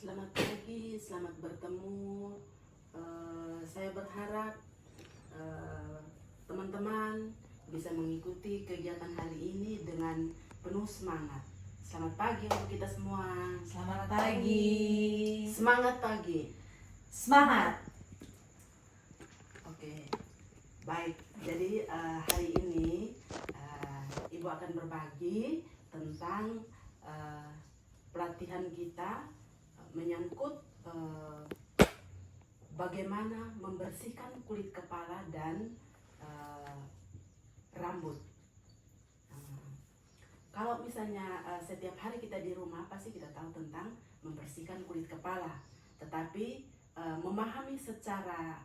Selamat pagi, selamat bertemu. Saya berharap teman-teman bisa mengikuti kegiatan hari ini dengan penuh semangat. Selamat pagi untuk kita semua. Selamat pagi. Semangat pagi. Semangat. Oke, baik. Jadi hari ini Ibu akan berbagi tentang pelatihan kita menyangkut bagaimana membersihkan kulit kepala dan rambut. Kalau misalnya setiap hari kita di rumah pasti kita tahu tentang membersihkan kulit kepala, tetapi memahami secara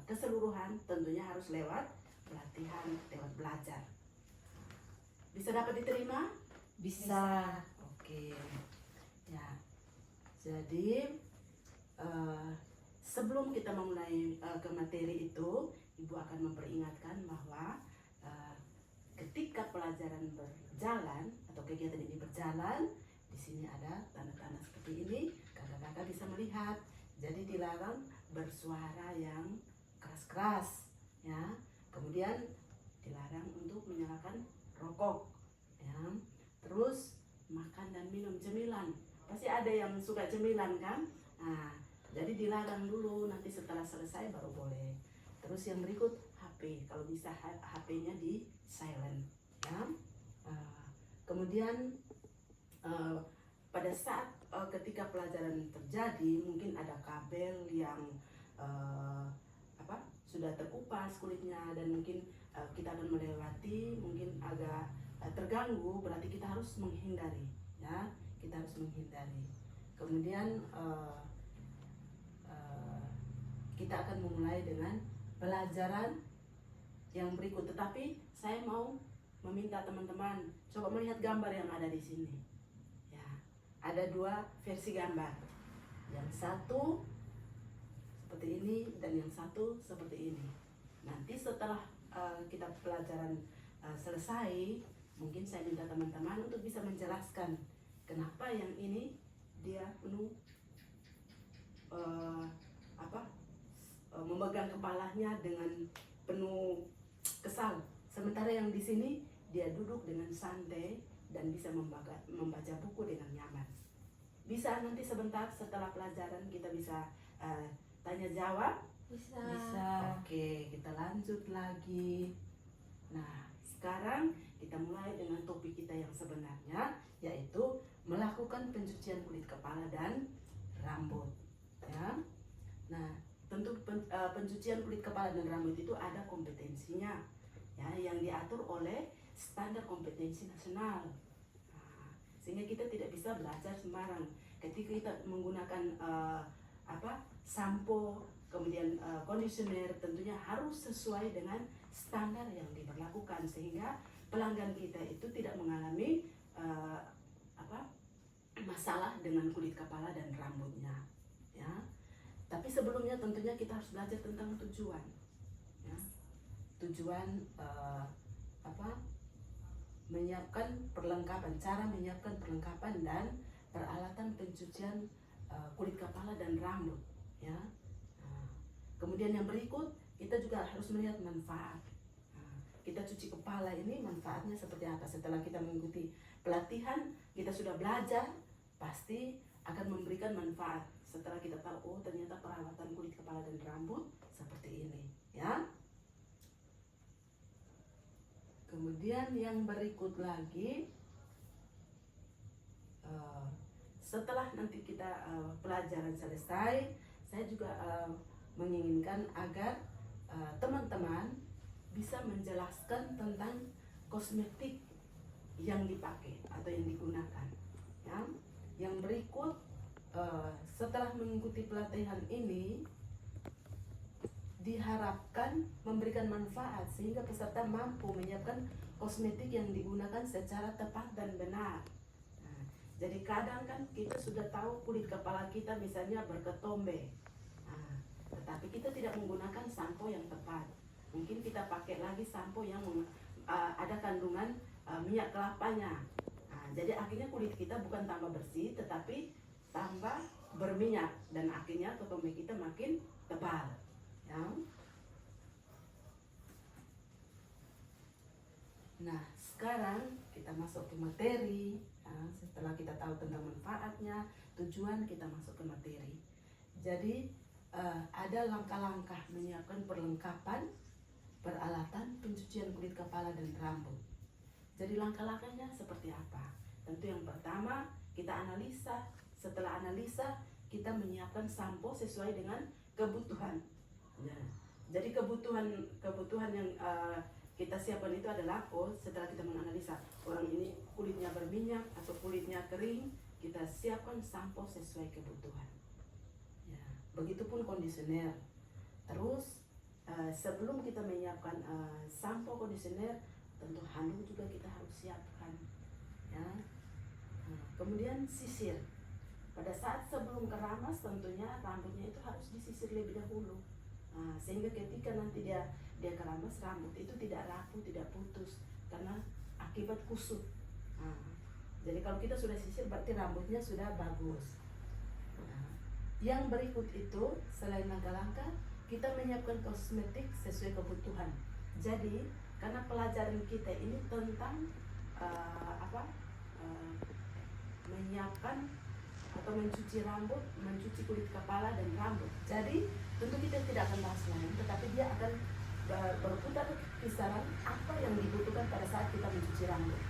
keseluruhan tentunya harus lewat pelatihan, lewat belajar. Bisa dapat diterima? Bisa. Oke. Ya. Jadi sebelum kita memulai ke materi itu, Ibu akan memperingatkan bahwa ketika pelajaran berjalan atau kegiatan ini berjalan, di sini ada tanda-tanda seperti ini, kakak-kakak bisa melihat. Jadi dilarang bersuara yang keras-keras, ya. Kemudian dilarang untuk menyalakan rokok, ya. Terus makan dan minum cemilan. Pasti ada yang suka cemilan kan? Nah, jadi dilarang dulu, nanti setelah selesai baru boleh. Terus yang berikut HP, kalau bisa HP-nya di silent, ya. Kemudian pada saat ketika pelajaran terjadi, mungkin ada kabel yang sudah terkupas kulitnya dan mungkin kita akan melewati, mungkin agak terganggu, berarti kita harus menghindari, ya. Kita harus menghindari. Kemudian kita akan memulai dengan pelajaran yang berikut. Tetapi saya mau meminta teman-teman coba melihat gambar yang ada di sini. Ya, ada dua versi gambar. Yang satu seperti ini dan yang satu seperti ini. Nanti setelah kita pelajaran selesai, mungkin saya minta teman-teman untuk bisa menjelaskan kenapa yang ini dia penuh memegang kepalanya dengan penuh kesal, sementara yang di sini dia duduk dengan santai dan bisa membaca buku dengan nyaman. Bisa nanti sebentar setelah pelajaran kita bisa tanya jawab? Bisa. Oke, kita lanjut lagi. Nah, sekarang kita mulai dengan topik kita yang sebenarnya, yaitu melakukan pencucian kulit kepala dan rambut, ya. Nah, tentu pencucian kulit kepala dan rambut itu ada kompetensinya, ya, yang diatur oleh standar kompetensi nasional. Nah, sehingga kita tidak bisa belajar sembarang. Ketika kita menggunakan sampo, kemudian conditioner, tentunya harus sesuai dengan standar yang diberlakukan sehingga pelanggan kita itu tidak mengalami masalah dengan kulit kepala dan rambutnya, ya. Tapi sebelumnya tentunya kita harus belajar tentang tujuan, ya. Tujuan menyiapkan perlengkapan, cara menyiapkan perlengkapan dan peralatan pencucian kulit kepala dan rambut, ya. Kemudian yang berikut kita juga harus melihat manfaat. Kita cuci kepala ini manfaatnya seperti apa? Setelah kita mengikuti pelatihan, kita sudah belajar, pasti akan memberikan manfaat. Setelah kita tahu, oh ternyata perawatan kulit kepala dan rambut seperti ini, ya. Kemudian yang berikut lagi, setelah nanti kita pelajaran selesai, saya juga menginginkan agar teman-teman bisa menjelaskan tentang kosmetik yang dipakai atau yang digunakan, ya. Yang berikut, setelah mengikuti pelatihan ini diharapkan memberikan manfaat sehingga peserta mampu menyiapkan kosmetik yang digunakan secara tepat dan benar. Nah, jadi kadang kan kita sudah tahu kulit kepala kita misalnya berketombe, tetapi kita tidak menggunakan sampo yang tepat. Mungkin kita pakai lagi sampo yang ada kandungan minyak kelapanya. Jadi akhirnya kulit kita bukan tambah bersih, tetapi tambah berminyak dan akhirnya ketombe kita makin tebal. Ya. Nah, sekarang kita masuk ke materi. Nah, setelah kita tahu tentang manfaatnya, tujuan, kita masuk ke materi. Jadi ada langkah-langkah menyiapkan perlengkapan peralatan pencucian kulit kepala dan rambut. Jadi langkah-langkahnya seperti apa? Tentu yang pertama kita analisa. Setelah analisa kita menyiapkan sampo sesuai dengan kebutuhan. Ya. Jadi kebutuhan yang kita siapkan itu adalah setelah kita menganalisa orang ini kulitnya berminyak atau kulitnya kering, kita siapkan sampo sesuai kebutuhan. Ya. Begitupun kondisioner. Terus sebelum kita menyiapkan sampo kondisioner, tentu handuk juga kita harus siapkan. Ya. Kemudian sisir. Pada saat sebelum keramas tentunya rambutnya itu harus disisir lebih dahulu. Sehingga ketika nanti dia keramas, rambut itu tidak rapuh, tidak putus karena akibat kusut. Jadi kalau kita sudah sisir berarti rambutnya sudah bagus. Yang berikut itu selain langkah-langkah, kita menyiapkan kosmetik sesuai kebutuhan. Jadi karena pelajaran kita ini tentang menyiapkan atau mencuci rambut, mencuci kulit kepala dan rambut. Jadi tentu kita tidak akan bahas lain, tetapi dia akan berputar kisaran apa yang dibutuhkan pada saat kita mencuci rambut.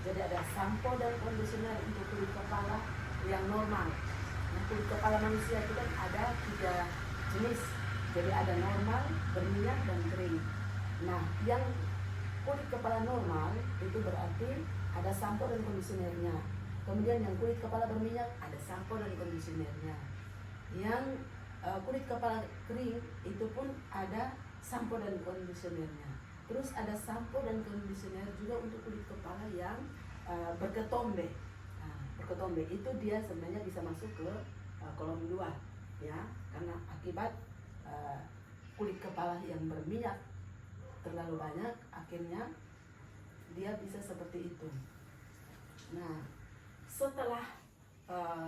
Jadi ada sampo dan kondisioner untuk kulit kepala yang normal. Nah, kulit kepala manusia itu kan ada 3 jenis. Jadi ada normal, berminyak dan kering. Nah, yang kulit kepala normal itu berarti ada sampo dan kondisionernya. Kemudian yang kulit kepala berminyak ada sampo dan kondisionernya. Yang kulit kepala kering itu pun ada sampo dan kondisionernya. Terus ada sampo dan kondisioner juga untuk kulit kepala yang berketombe. Berketombe itu dia sebenarnya bisa masuk ke kolom 2 ya, karena akibat kulit kepala yang berminyak terlalu banyak akhirnya dia bisa seperti itu. Nah, setelah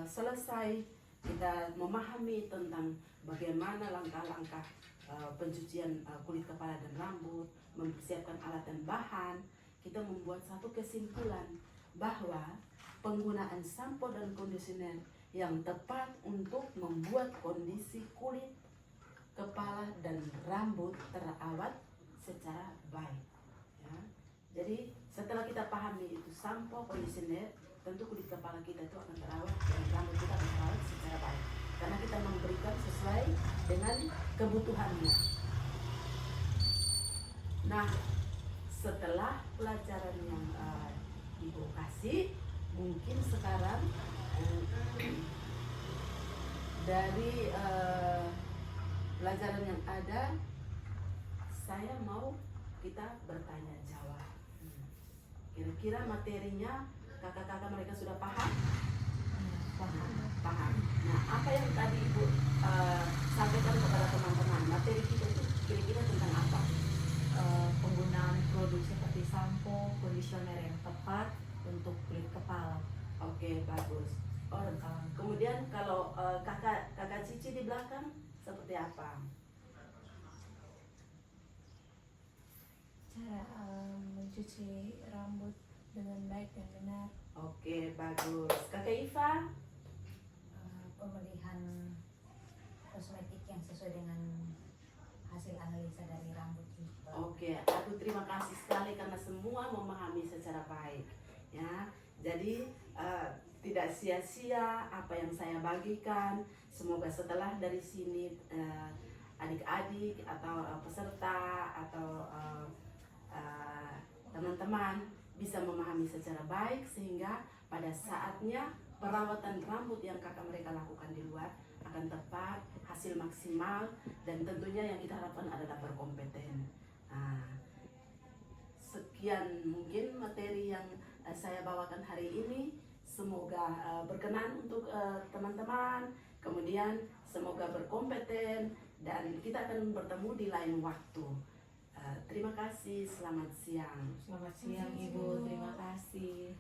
selesai kita memahami tentang bagaimana langkah-langkah pencucian kulit kepala dan rambut, mempersiapkan alat dan bahan, kita membuat satu kesimpulan bahwa penggunaan sampo dan kondisioner yang tepat untuk membuat kondisi kulit, kepala dan rambut terawat secara baik. Ya. Jadi setelah kita pahami itu sampo, kondisioner, tentu kulit kepala kita itu akan terawat dan rambut kita akan terawat secara baik karena kita memberikan sesuai dengan kebutuhannya. Nah, setelah pelajaran yang Ibu kasih, mungkin sekarang dari pelajaran yang ada, saya mau kita bertanya jawab. Kira-kira materinya kakak-kakak mereka sudah paham? Paham. Nah, apa yang tadi Ibu sampaikan kepada teman-teman, materi kita itu kira-kira tentang apa? Penggunaan produk seperti sampo, kondisioner yang tepat untuk kulit kepala. Oke, bagus. Kemudian kalau kakak Cici di belakang seperti apa? Cara mencuci rambut dengan baik dan benar. Oke, bagus. Kakak Iva? Pemilihan kosmetik yang sesuai dengan hasil analisa dari rambut juga. Oke, aku terima kasih sekali karena semua memahami secara baik. Ya, jadi tidak sia-sia apa yang saya bagikan. Semoga setelah dari sini adik-adik atau peserta atau teman-teman bisa memahami secara baik sehingga pada saatnya perawatan rambut yang kakak mereka lakukan di luar akan tepat, hasil maksimal, dan tentunya yang kita harapkan adalah berkompeten. Sekian mungkin materi yang saya bawakan hari ini. Semoga berkenan untuk teman-teman, kemudian semoga berkompeten, dan kita akan bertemu di lain waktu. Terima kasih, selamat siang. Selamat siang Ibu, terima kasih.